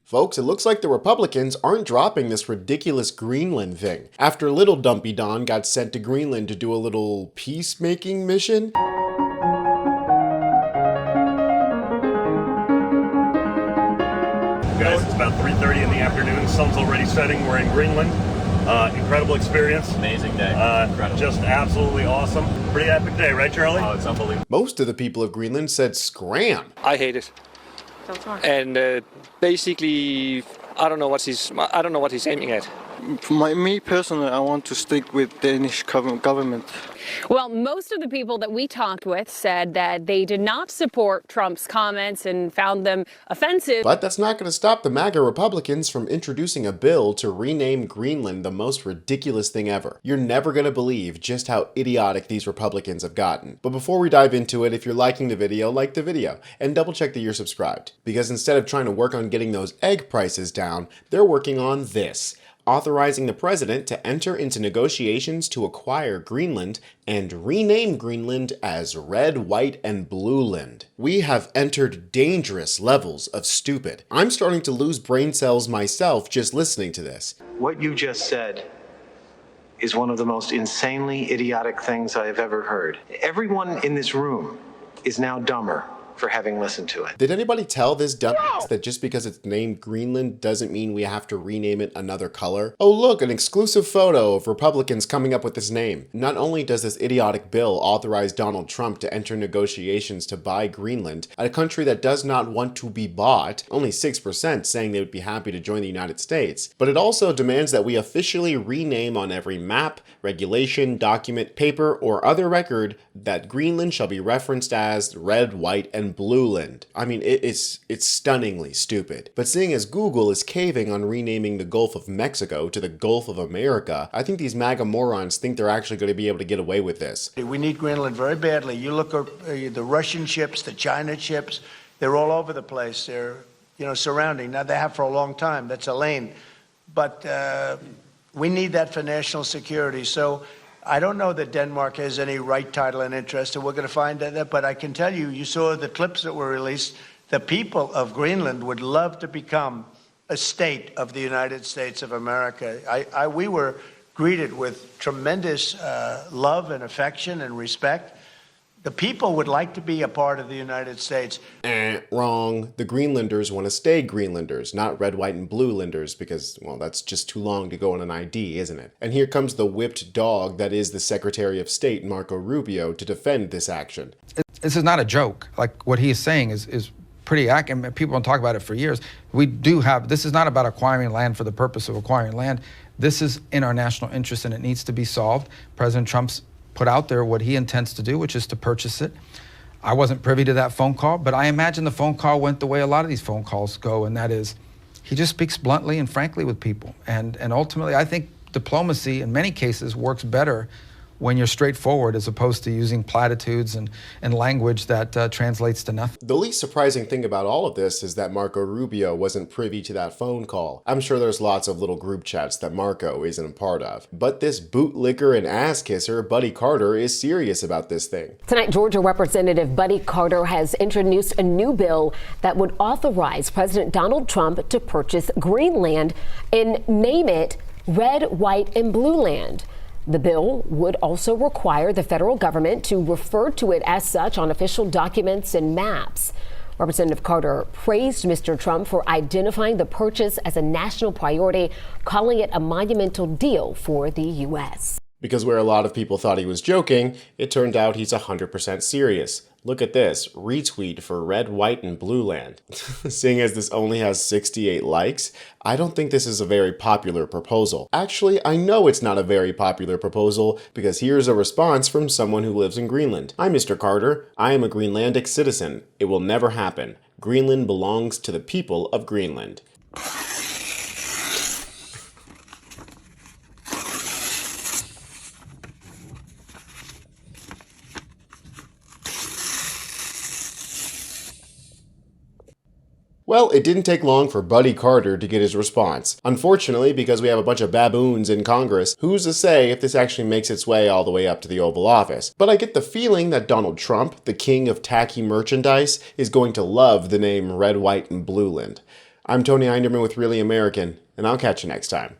Folks, it looks like the Republicans aren't dropping this ridiculous Greenland thing. After little Dumpy Don got sent to Greenland to do a little peacemaking mission. Guys, it's about 3:30 in the afternoon. Sun's already setting. We're in Greenland. Incredible experience. Amazing day. Incredible. Just absolutely awesome. Pretty epic day, right, Charlie? Oh, it's unbelievable. Most of the people of Greenland said scram. I hate it. And basically, I don't know what he's aiming at. For me personally, I want to stick with Danish government. Well, most of the people that we talked with said that they did not support Trump's comments and found them offensive. But that's not going to stop the MAGA Republicans from introducing a bill to rename Greenland the most ridiculous thing ever. You're never going to believe just how idiotic these Republicans have gotten. But before we dive into it, if you're liking the video, like the video and double check that you're subscribed. Because instead of trying to work on getting those egg prices down, they're working on this: authorizing the president to enter into negotiations to acquire Greenland and rename Greenland as Red, White, and Blueland. We have entered dangerous levels of stupid. I'm starting to lose brain cells myself just listening to this. What you just said is one of the most insanely idiotic things I have ever heard. Everyone in this room is now dumber for having listened to it. Did anybody tell this dumbass that just because it's named Greenland doesn't mean we have to rename it another color? Oh look, an exclusive photo of Republicans coming up with this name. Not only does this idiotic bill authorize Donald Trump to enter negotiations to buy Greenland, a country that does not want to be bought, only 6% saying they would be happy to join the United States, but it also demands that we officially rename on every map, regulation, document, paper, or other record that Greenland shall be referenced as Red, White, and Blueland. I mean, it's stunningly stupid. But seeing as Google is caving on renaming the Gulf of Mexico to the Gulf of America, I think these MAGA morons think they're actually going to be able to get away with this. We need Greenland very badly. You look at the Russian ships, the China ships, they're all over the place. They're, surrounding. Now, they have for a long time. That's a lane. But we need that for national security. So I don't know that Denmark has any right, title, and interest, and we're going to find that. But I can tell you, you saw the clips that were released. The people of Greenland would love to become a state of the United States of America. We were greeted with tremendous love and affection and respect. The people would like to be a part of the United States. Wrong. The Greenlanders want to stay Greenlanders, not Red, White, and Bluelanders, because, well, that's just too long to go on an ID, isn't it? And here comes the whipped dog that is the Secretary of State, Marco Rubio, to defend this action. This is not a joke. Like, what he is saying is pretty accurate. People don't talk about it for years. We do have, this is not about acquiring land for the purpose of acquiring land. This is in our national interest, and it needs to be solved. President Trump's put out there what he intends to do, which is to purchase it. I wasn't privy to that phone call, but I imagine the phone call went the way a lot of these phone calls go, and that is, he just speaks bluntly and frankly with people. And ultimately, I think diplomacy in many cases works better when you're straightforward as opposed to using platitudes and language that translates to nothing. The least surprising thing about all of this is that Marco Rubio wasn't privy to that phone call. I'm sure there's lots of little group chats that Marco isn't a part of. But this bootlicker and ass kisser, Buddy Carter, is serious about this thing. Tonight, Georgia Representative Buddy Carter has introduced a new bill that would authorize President Donald Trump to purchase Greenland and name it Red, White, and Blueland. The bill would also require the federal government to refer to it as such on official documents and maps. Representative Carter praised Mr. Trump for identifying the purchase as a national priority, calling it a monumental deal for the U.S. Because where a lot of people thought he was joking, it turned out he's 100% serious. Look at this, retweet for Red, White, and Blueland. Seeing as this only has 68 likes, I don't think this is a very popular proposal. Actually, I know it's not a very popular proposal because here's a response from someone who lives in Greenland. Hi, Mr. Carter. I am a Greenlandic citizen. It will never happen. Greenland belongs to the people of Greenland. Well, it didn't take long for Buddy Carter to get his response. Unfortunately, because we have a bunch of baboons in Congress, who's to say if this actually makes its way all the way up to the Oval Office? But I get the feeling that Donald Trump, the king of tacky merchandise, is going to love the name Red, White, and Blueland. I'm Tony Hinderman with Really American, and I'll catch you next time.